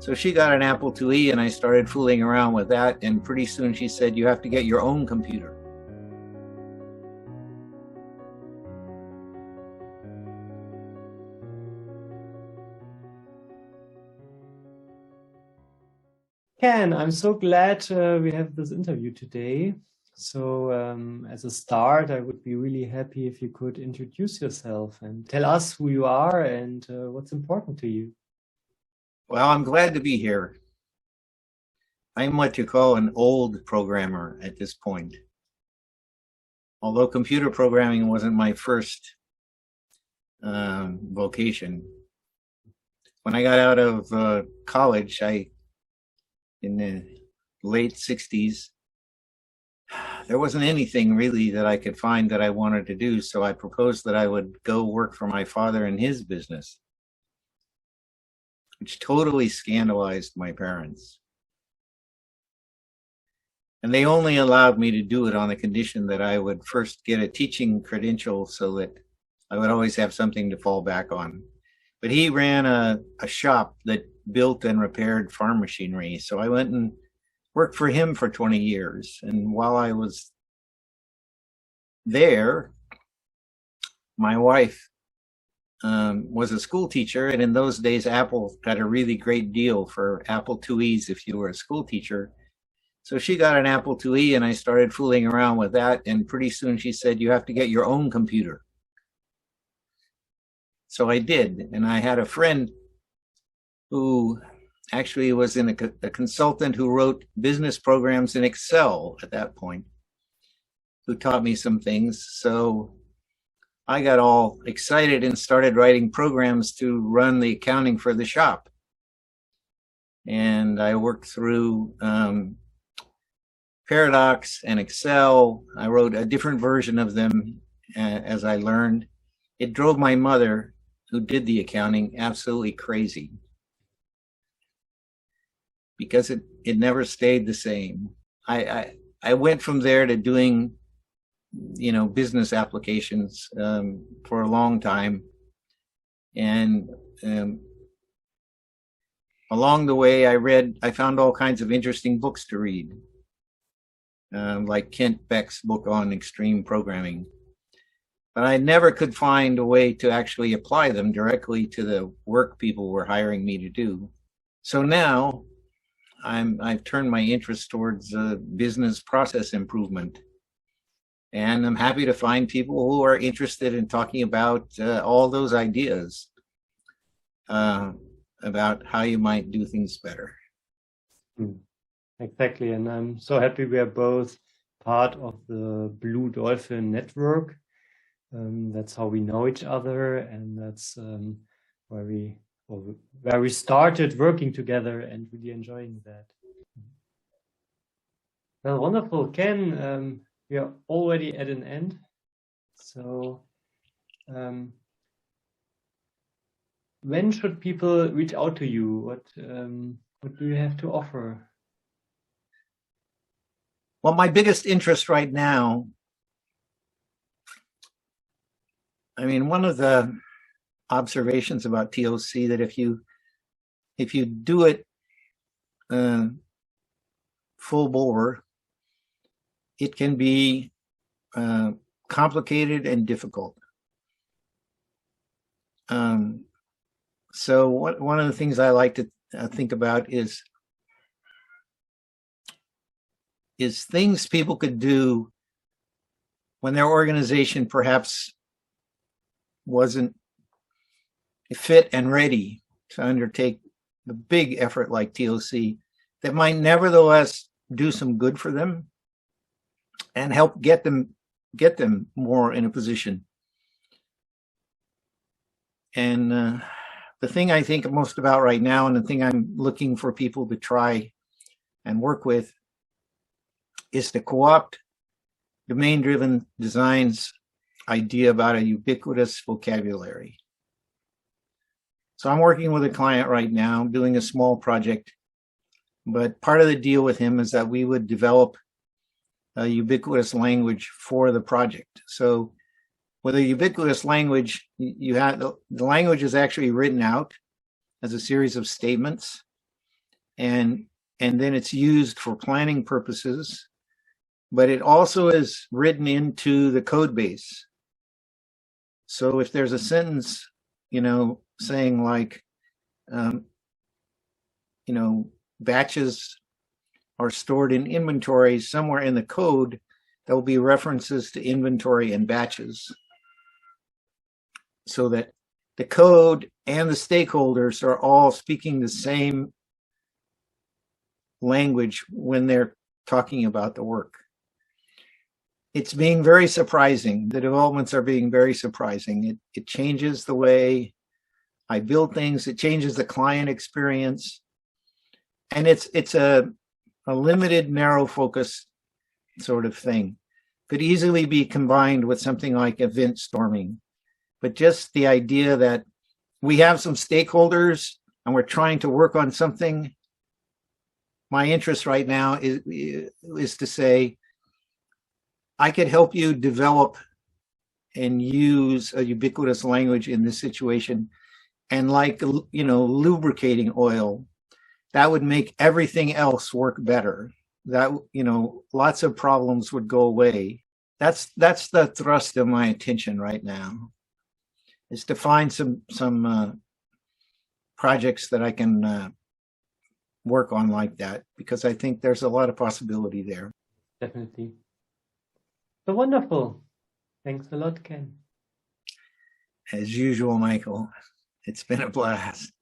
So she got an Apple IIe and I started fooling around with that, and pretty soon she said, you have to get your own computer. Ken, I'm so glad we have this interview today. So as a start, I would be really happy if you could introduce yourself and tell us who you are and what's important to you. Well, I'm glad to be here. I'm what you call an old programmer at this point. Although computer programming wasn't my first vocation. When I got out of college, in the late 60s, there wasn't anything really that I could find that I wanted to do, so I proposed that I would go work for my father in his business, which totally scandalized my parents. And they only allowed me to do it on the condition that I would first get a teaching credential so that I would always have something to fall back on. But he ran a shop that built and repaired farm machinery. So I went and worked for him for 20 years. And while I was there, my wife was a school teacher. And in those days, Apple got a really great deal for Apple IIes if you were a school teacher. So she got an Apple IIe and I started fooling around with that. And pretty soon she said, you have to get your own computer. So I did. And I had a friend who actually was a consultant who wrote business programs in Excel at that point, who taught me some things. So I got all excited and started writing programs to run the accounting for the shop. And I worked through Paradox and Excel. I wrote a different version of them as I learned. It drove my mother, who did the accounting, absolutely crazy, because it never stayed the same. I went from there to doing, business applications for a long time. And along the way, I found all kinds of interesting books to read, like Kent Beck's book on extreme programming. But I never could find a way to actually apply them directly to the work people were hiring me to do. So now I've turned my interest towards business process improvement. And I'm happy to find people who are interested in talking about all those ideas about how you might do things better. Exactly. And I'm so happy we are both part of the BlueDolphin network. That's how we know each other, and that's where we started working together and really enjoying that. Well, wonderful, Ken. We are already at an end, so when should people reach out to you? What do you have to offer? Well, my biggest interest right now, one of the observations about TOC that if you do it full bore, it can be complicated and difficult. So one of the things I like to think about is things people could do when their organization perhaps wasn't fit and ready to undertake the big effort like TOC, that might nevertheless do some good for them and help get them more in a position. And the thing I think most about right now, and the thing I'm looking for people to try and work with, is to co-opt domain-driven design's idea about a ubiquitous vocabulary. So I'm working with a client right now, doing a small project, but part of the deal with him is that we would develop a ubiquitous language for the project. So with a ubiquitous language, you have the language is actually written out as a series of statements, and then it's used for planning purposes, but it also is written into the code base. So if there's a sentence, saying like, batches are stored in inventory, somewhere in the code, there will be references to inventory and batches, so that the code and the stakeholders are all speaking the same language when they're talking about the work. It's being very surprising. The developments are being very surprising. It changes the way I build things. It changes the client experience. And it's a limited, narrow focus sort of thing. Could easily be combined with something like event storming. But just the idea that we have some stakeholders and we're trying to work on something. My interest right now is to say, I could help you develop and use a ubiquitous language in this situation. And like, lubricating oil, that would make everything else work better. That, lots of problems would go away. That's the thrust of my attention right now, is to find some projects that I can work on like that, because I think there's a lot of possibility there. Definitely. So wonderful. Thanks a lot, Ken. As usual, Michael, it's been a blast.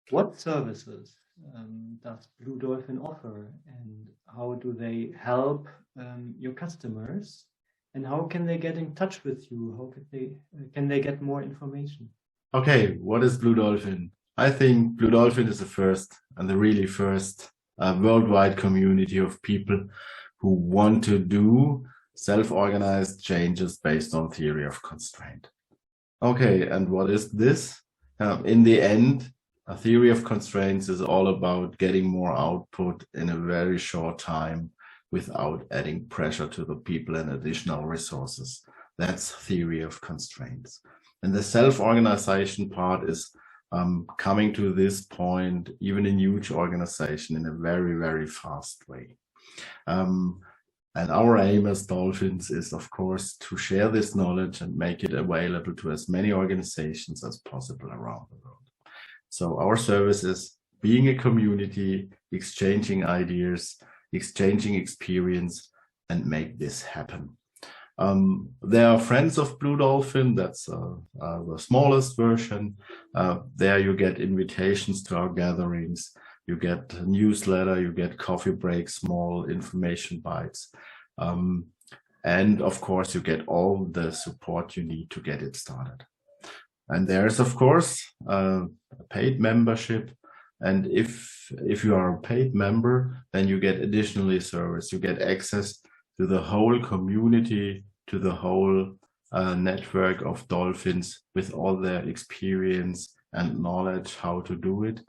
What services does BlueDolphin offer, and how do they help your customers? And how can they get in touch with you? How can they get more information? Okay, what is BlueDolphin? I think BlueDolphin is the first, and the really first worldwide community of people who want to do self-organized changes based on theory of constraint. Okay, and what is this? In the end, a theory of constraints is all about getting more output in a very short time without adding pressure to the people and additional resources. That's theory of constraints. And the self-organization part is coming to this point, even in huge organization, in a very, very fast way. And our aim as Dolphins is, of course, to share this knowledge and make it available to as many organizations as possible around the world. So our service is being a community, exchanging ideas, exchanging experience, and make this happen. There are friends of BlueDolphin, that's the smallest version. There you get invitations to our gatherings, you get a newsletter, you get coffee breaks, small information bites. And of course, you get all the support you need to get it started. And there's, of course, a paid membership. And if you are a paid member, then you get additionally service. You get access to the whole community, to the whole network of dolphins with all their experience and knowledge how to do it.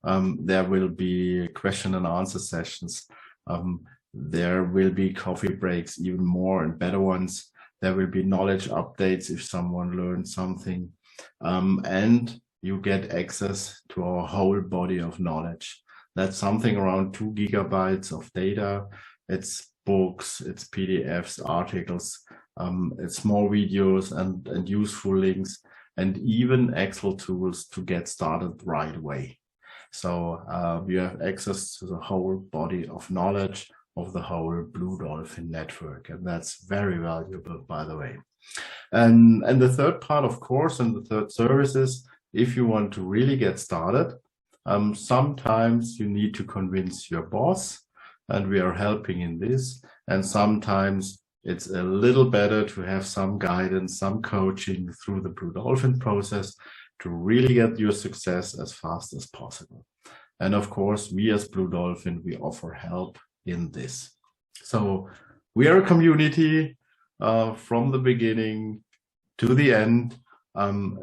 There will be question and answer sessions. There will be coffee breaks, even more and better ones. There will be knowledge updates if someone learned something. And you get access to our whole body of knowledge. That's something around 2 gigabytes of data. It's books, it's PDFs, articles, it's more videos and useful links, and even Excel tools to get started right away. So you have access to the whole body of knowledge of the whole BlueDolphin network, and that's very valuable, by the way. And the third part, of course, and the third service is, if you want to really get started, sometimes you need to convince your boss, and we are helping in this. And sometimes it's a little better to have some guidance, some coaching through the BlueDolphin process to really get your success as fast as possible. And of course, we as BlueDolphin, we offer help in this. So we are a community from the beginning to the end,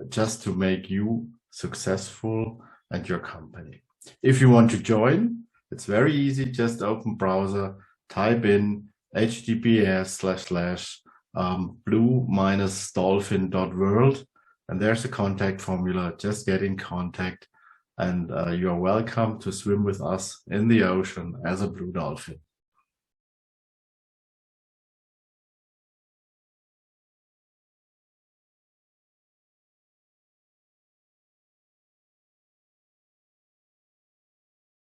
just to make you successful and your company. If you want to join, It's very easy. Just open browser, type in https://blue-dolphin.world, and there's a contact formula. Just get in contact, and you're welcome to swim with us in the ocean as a blue dolphin.